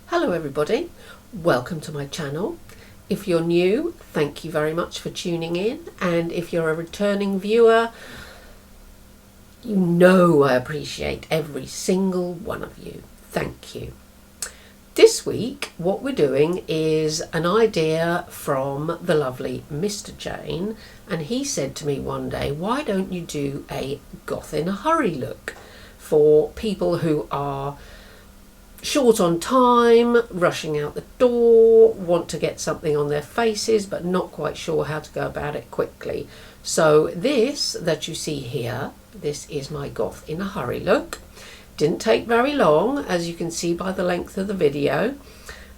Hello everybody, welcome to my channel. If you're new, thank you very much for tuning in, and if you're a returning viewer, you know I appreciate every single one of you. Thank you. This week what we're doing is an idea from the lovely Mr. Jane, and he said to me one day, why don't you do a goth in a hurry look for people who are short on time, rushing out the door, want to get something on their faces but not quite sure how to go about it quickly. So this that you see here, this is my goth in a hurry look. Didn't take very long, as you can see by the length of the video,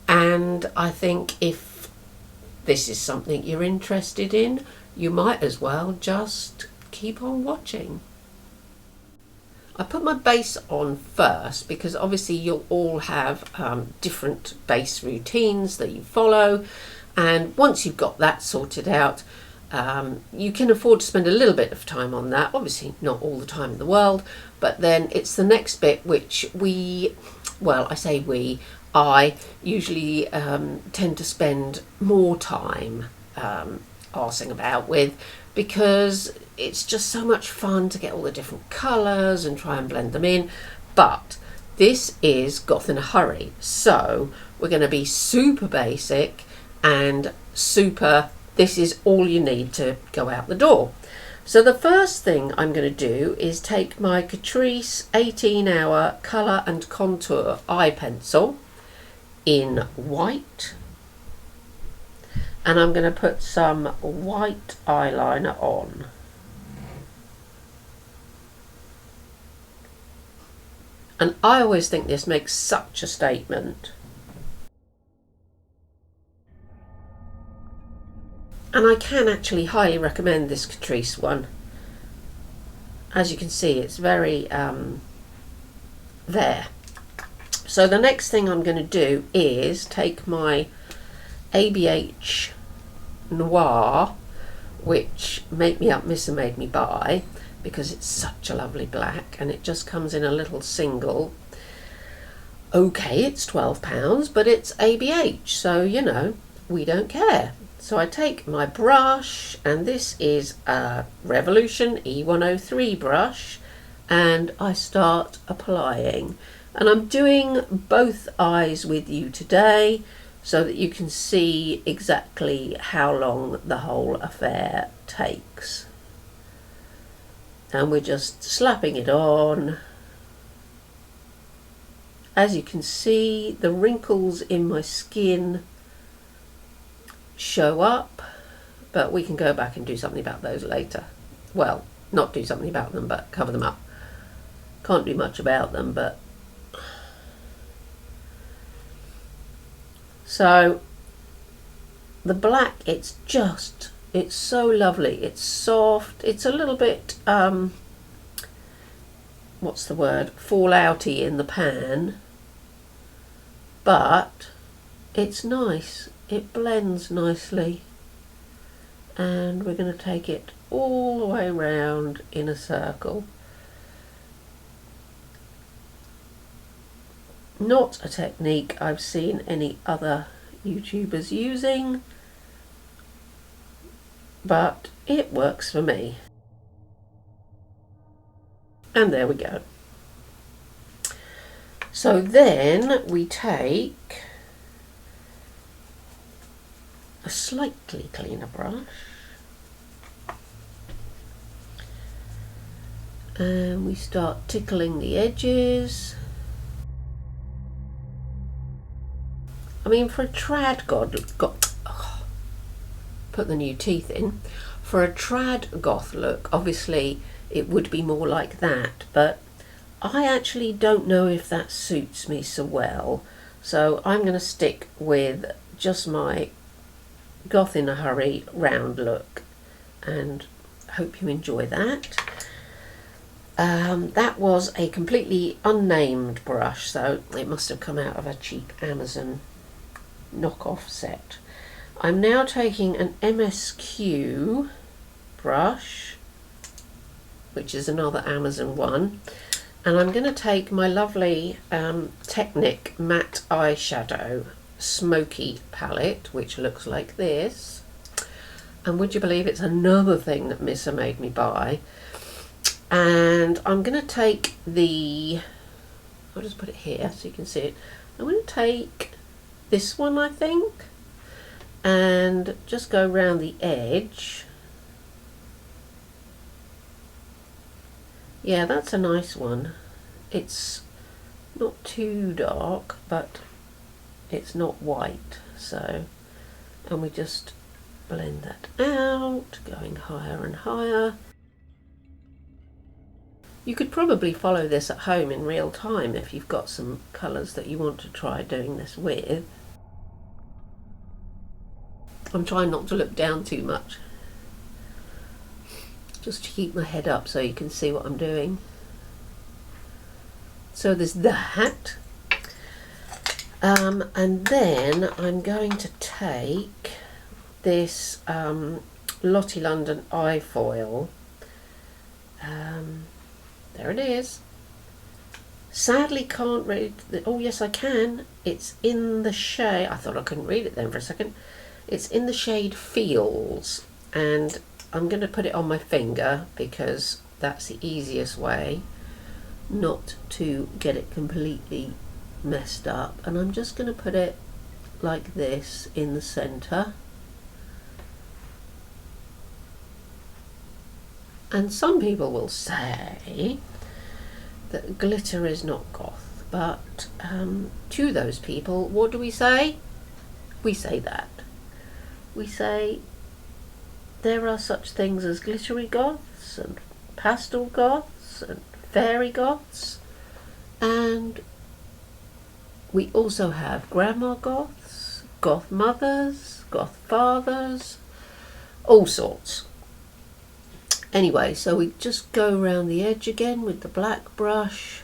and I think if this is something you're interested in, you might as well just keep on watching. I put my base on first because obviously you'll all have different base routines that you follow, and once you've got that sorted out, you can afford to spend a little bit of time on that. Obviously not all the time in the world, but then it's the next bit which I usually tend to spend more time arsing about with, because it's just so much fun to get all the different colours and try and blend them in. But this is Goth in a Hurry, so we're going to be super basic and super, this is all you need to go out the door. So the first thing I'm going to do is take my Catrice 18-hour colour and contour eye pencil in white, and I'm going to put some white eyeliner on. And I always think this makes such a statement. And I can actually highly recommend this Catrice one. As you can see, it's very there. So the next thing I'm going to do is take my ABH Noir, which Make Me Up Miss and Made Me Buy, because it's such a lovely black and it just comes in a little single. Okay, it's £12, but it's ABH, so you know, we don't care. So I take my brush, and this is a Revolution E103 brush, and I start applying. And I'm doing both eyes with you today so that you can see exactly how long the whole affair takes. And we're just slapping it on. As you can see, the wrinkles in my skin show up, but we can go back and do something about those later. Well, not do something about them, but cover them up. Can't do much about them, but so the black, it's so lovely. It's soft. It's a little bit what's the word, fallouty in the pan, but it's nice. It blends nicely, and we're going to take it all the way around in a circle. Not a technique I've seen any other YouTubers using, but it works for me. And there we go. So then we take a slightly cleaner brush, and we start tickling the edges. I mean, for a trad put the new teeth in. For a trad goth look, obviously it would be more like that, but I actually don't know if that suits me so well, so I'm going to stick with just my Goth in a Hurry round look, and hope you enjoy that. That was a completely unnamed brush, so it must have come out of a cheap Amazon knockoff set. I'm now taking an MSQ brush, which is another Amazon one, And I'm going to take my lovely Technic matte eyeshadow smoky palette, which looks like this. And would you believe it's another thing that Missa made me buy. And I'm going to take the, I'll just put it here so you can see it. I'm going to take this one, I think, and just go around the edge. Yeah, that's a nice one. It's not too dark, but it's not white. So, and we just blend that out, going higher and higher. You could probably follow this at home in real time if you've got some colours that you want to try doing this with. I'm trying not to look down too much, just to keep my head up so you can see what I'm doing. So there's that. And then I'm going to take this Lottie London eye foil. There it is. Sadly can't read oh yes I can. It's in the shade, I thought I couldn't read it then for a second. It's in the shade Feels, and I'm going to put it on my finger because that's the easiest way not to get it completely messed up. And I'm just going to put it like this in the centre. And some people will say that glitter is not goth, but to those people, what do we say? We say that. We say there are such things as glittery goths and pastel goths and fairy goths, and we also have grandma goths, goth mothers, goth fathers, all sorts. Anyway, so we just go around the edge again with the black brush.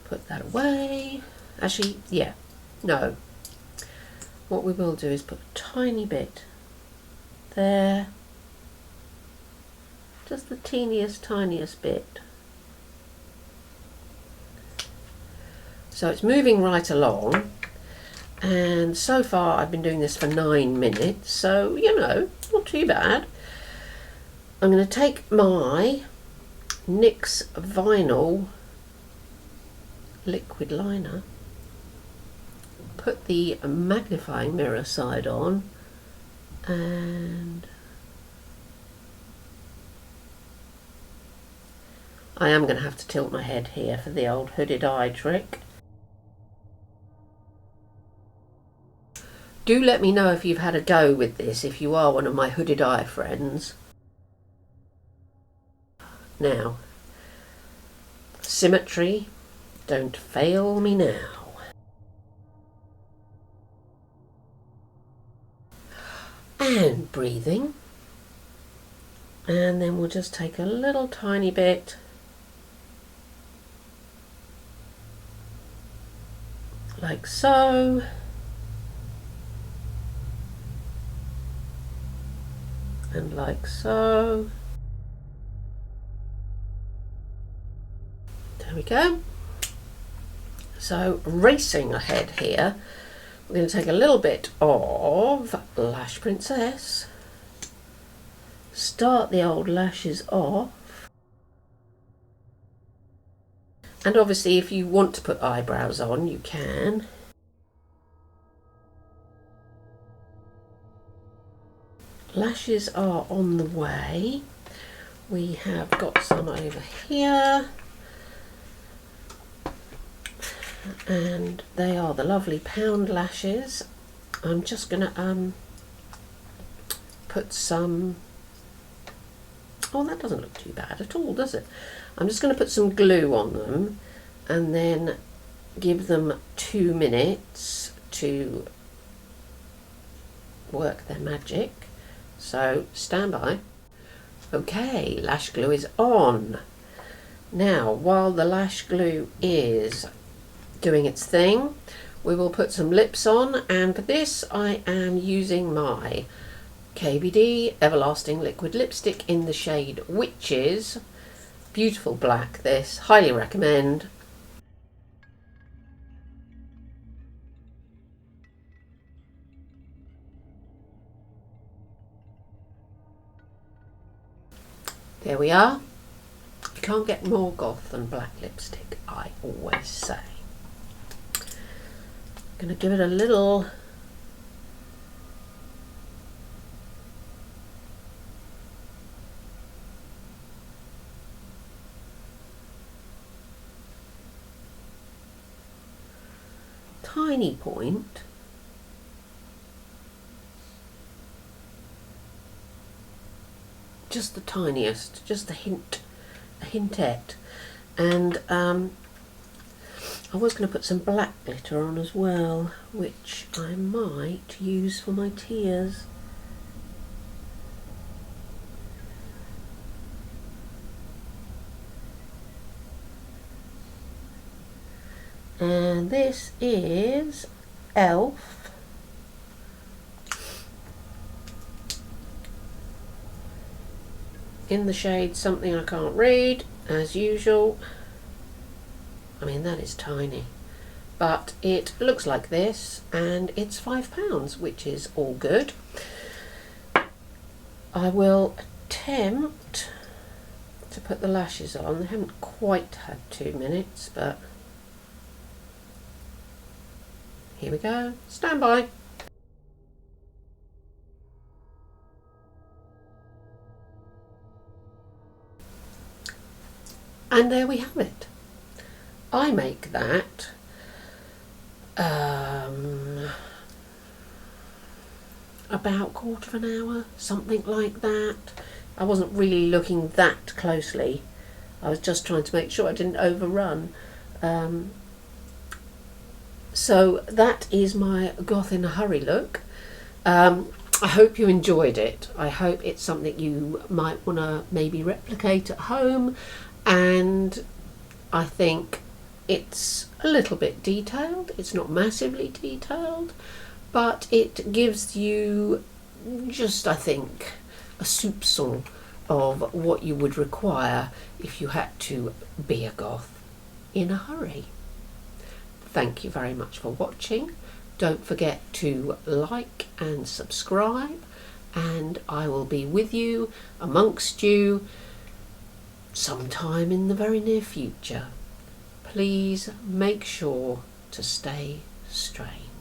Put that away. Actually, yeah, no. What we will do is put a tiny bit there. Just the tiniest bit. So it's moving right along. And so far I've been doing this for 9 minutes. So, you know, not too bad. I'm going to take my NYX Vinyl liquid liner, put the magnifying mirror side on, and I am going to have to tilt my head here for the old hooded eye trick. Do let me know if you've had a go with this, if you are one of my hooded eye friends. Now, symmetry, don't fail me now. And breathing. And then we'll just take a little tiny bit like so. And like so. There we go. So racing ahead here, we're going to take a little bit of Lash Princess, start the old lashes off, and obviously if you want to put eyebrows on you can. Lashes are on the way. We have got some over here. And they are the lovely pound lashes. I'm just going to put some, oh that doesn't look too bad at all, does it? I'm just going to put some glue on them and then give them 2 minutes to work their magic. So stand by. Okay, lash glue is on. Now while the lash glue is doing its thing, we will put some lips on, and for this I am using my KBD Everlasting Liquid Lipstick in the shade Witches, Beautiful black this, highly recommend. There we are. You can't get more goth than black lipstick, I always say. I'm going to give it a little tiny point. Just the tiniest, just a hintette. And I was going to put some black glitter on as well, which I might use for my tears. And this is Elf. In the shade Something I Can't Read, as usual. I mean, that is tiny. But it looks like this, and it's £5, which is all good. I will attempt to put the lashes on. They haven't quite had 2 minutes, but here we go. Stand by. And there we have it. I make that about 1/4 of an hour, something like that. I wasn't really looking that closely. I was just trying to make sure I didn't overrun. So that is my Goth in a Hurry look. I hope you enjoyed it. I hope it's something you might want to maybe replicate at home, and I think it's a little bit detailed. It's not massively detailed, but it gives you just, I think, a soupçon of what you would require if you had to be a goth in a hurry. Thank you very much for watching. Don't forget to like and subscribe, and I will be with you, amongst you, sometime in the very near future. Please make sure to stay strange.